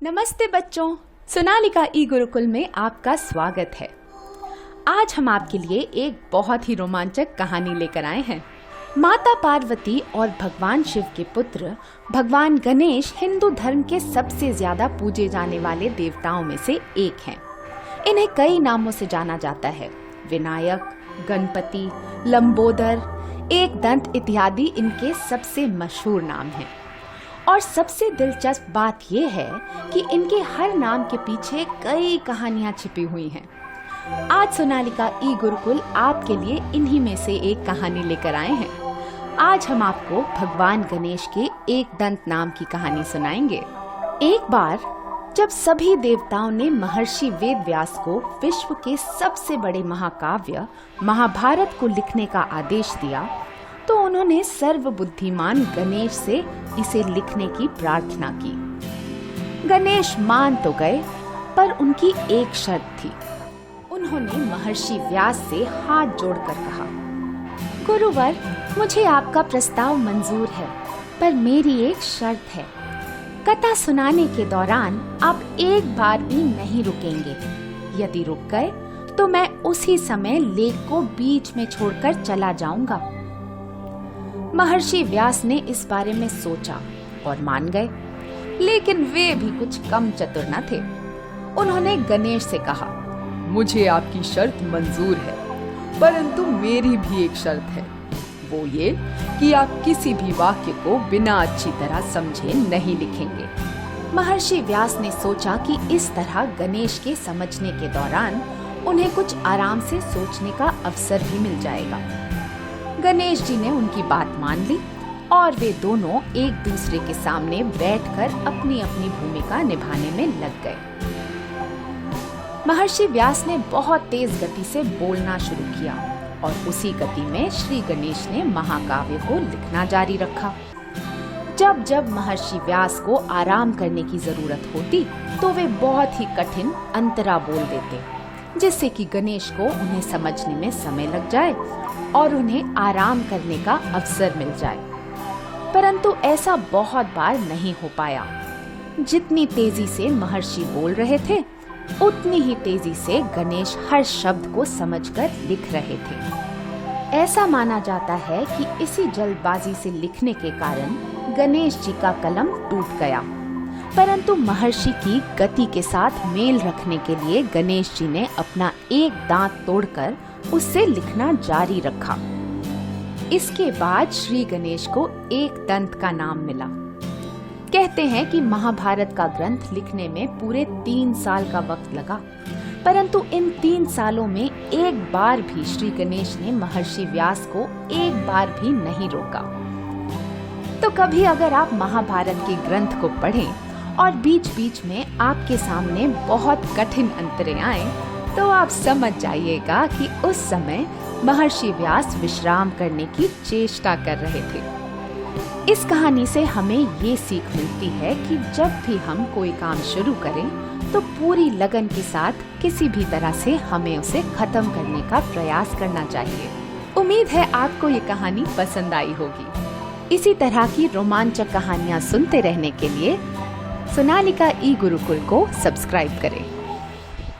नमस्ते बच्चों, सोनालिका ई गुरुकुल में आपका स्वागत है। आज हम आपके लिए एक बहुत ही रोमांचक कहानी लेकर आए हैं। माता पार्वती और भगवान शिव के पुत्र भगवान गणेश हिंदू धर्म के सबसे ज्यादा पूजे जाने वाले देवताओं में से एक हैं। इन्हें कई नामों से जाना जाता है। विनायक, गणपति, लंबोदर, एक दंत इत्यादि इनके सबसे मशहूर नाम हैं। और सबसे दिलचस्प बात यह है कि इनके हर नाम के पीछे कई कहानियां छिपी हुई हैं। आज सोनालिका ई गुरुकुल आपके लिए इन्हीं में से एक कहानी लेकर आए हैं। आज हम आपको भगवान गणेश के एक दंत नाम की कहानी सुनाएंगे। एक बार जब सभी देवताओं ने महर्षि वेदव्यास को विश्व के सबसे बड़े महाकाव्य महाभारत को लिखने का आदेश दिया, तो उन्होंने सर्वबुद्धिमान गणेश से इसे लिखने की प्रार्थना की। गणेश मान तो गए, पर उनकी एक शर्त थी। उन्होंने महर्षि व्यास से हाथ जोड़कर कहा, गुरुवर, मुझे आपका प्रस्ताव मंजूर है, पर मेरी एक शर्त है। कथा सुनाने के दौरान आप एक बार भी नहीं रुकेंगे। यदि रुक गए तो मैं उसी समय लेख को बीच में छोड़कर चला जाऊंगा। महर्षि व्यास ने इस बारे में सोचा और मान गए, लेकिन वे भी कुछ कम चतुर न थे। उन्होंने गणेश से कहा, मुझे आपकी शर्त मंजूर है, परंतु मेरी भी एक शर्त है। वो ये कि आप किसी भी वाक्य को बिना अच्छी तरह समझे नहीं लिखेंगे। महर्षि व्यास ने सोचा कि इस तरह गणेश के समझने के दौरान उन्हें कुछ आराम से सोचने का अवसर भी मिल जाएगा। गणेश जी ने उनकी बात मान ली और वे दोनों एक दूसरे के सामने बैठकर अपनी अपनी भूमिका निभाने में लग गए। महर्षि व्यास ने बहुत तेज गति से बोलना शुरू किया और उसी गति में श्री गणेश ने महाकाव्य को लिखना जारी रखा। जब जब महर्षि व्यास को आराम करने की जरूरत होती, तो वे बहुत ही कठिन अंतरा बोल देते, जिससे कि गणेश को उन्हें समझने में समय लग जाए और उन्हें आराम करने का अवसर मिल जाए। परंतु ऐसा बहुत बार नहीं हो पाया। जितनी तेजी से महर्षि बोल रहे थे, उतनी ही तेजी से गणेश हर शब्द को समझकर लिख रहे थे। ऐसा माना जाता है कि इसी जल्दबाजी से लिखने के कारण गणेश जी का कलम टूट गया। परंतु महर्षि की गति के साथ मेल रखने के लिए गणेश जी ने अपना एक दांत तोड़कर उससे लिखना जारी रखा। इसके बाद श्री गणेश को एक दंत का नाम मिला। कहते हैं कि महाभारत का ग्रंथ लिखने में पूरे 3 साल का वक्त लगा, परंतु इन 3 सालों में एक बार भी श्री गणेश ने महर्षि व्यास को एक बार भी नहीं रोका। तो कभी अगर आप महाभारत के ग्रंथ को पढ़ें और बीच बीच में आपके सामने बहुत कठिन अंतरे आए, तो आप समझ जाइएगा कि उस समय महर्षि व्यास विश्राम करने की चेष्टा कर रहे थे। इस कहानी से हमें ये सीख मिलती है कि जब भी हम कोई काम शुरू करें, तो पूरी लगन के साथ किसी भी तरह से हमें उसे खत्म करने का प्रयास करना चाहिए। उम्मीद है आपको ये कहानी पसंद आई होगी। इसी तरह की रोमांचक कहानियाँ सुनते रहने के लिए सोनालिका ई गुरुकुल को सब्सक्राइब करें।